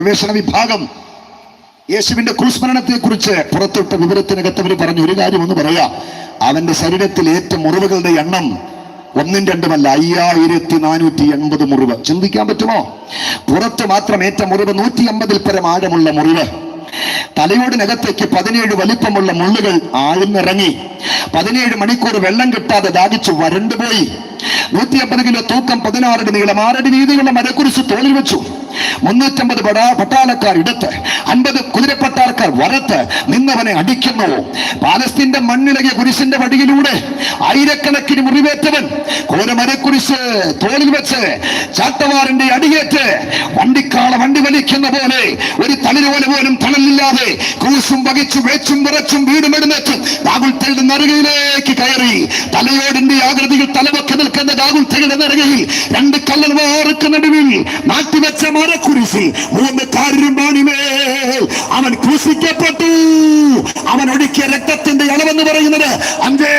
ഗവേഷണ വിഭാഗം യേശുവിന്റെ ക്രൂസ്മരണത്തെ കുറിച്ച് പുറത്തുവിട്ട വിവരത്തിനകത്ത് അവർ പറഞ്ഞു ഒരു കാര്യം ഒന്ന് പറയാ, അവന്റെ ശരീരത്തിൽ ഏറ്റ മുറിവുകളുടെ എണ്ണം 1ഉം 2ഉമല്ല, 5480 മുറിവ്. ചിന്തിക്കാൻ പറ്റുമോ? പുറത്ത് മാത്രം ഏറ്റ മുറിവ് 150-ൽ പരം ആഴമുള്ള മുറിവ്. തലയോടിനകത്തേക്ക് 17 വലിപ്പമുള്ള മുള്ളുകൾ ആഴ്ന്നിറങ്ങി. 17 മണിക്കൂർ വെള്ളം കിട്ടാതെ ദാഹിച്ചു വരണ്ടുപോയി. 150 കിലോ തൂക്കം, 16 അടി നീളം, 6 അടി വീതിയുള്ള മരക്കുരിശ് തോളിൽ വെച്ചു. 350 പട്ടാളക്കാർ ഇടത്ത്, 50 കുതിരപ്പട്ടാളക്കാർ വരത്ത് നിന്നവനെ അടിക്കുന്നു. പാലസ്തീന്റെ മണ്ണിളകിയ കുരിശിന്റെ വടിയിലൂടെ ആയിരക്കണക്കിന് മുറിവേറ്റവൻ കോരമരക്കുരിശ് തോളിൽ വെച്ച് ചാട്ടവാറിന്റെ അടിയേറ്റ് വണ്ടിക്കാള വണ്ടി വലിക്കുന്ന പോലെ ഒരു തളിരോല പോലും തണലില്ലാതെ ക്രൂശും വഹിച്ചു വേച്ചും വിറച്ചും വീടും എഴുന്നേറ്റും ഗാഗുൽത്തയുടെ നറുകയിലേക്ക് കയറി. തലയോടിന്റെ ആകൃതിയിൽ തലവൊക്കെ നിൽക്കുന്ന ഗാഗുൽത്തയുടെ നറുകയിൽ 2 കല്ലന്മാർക്ക് നടുവിൽ നാട്ടിവെച്ച മരക്കുരിശിൽ 3 കാരിരുമ്പാണിമേൽ അവൻ ക്രൂശിക്കപ്പെട്ടു. അവൻ ഒഴുക്കിയ രക്തത്തിന്റെ അളവെന്ന് പറയുന്നത് 5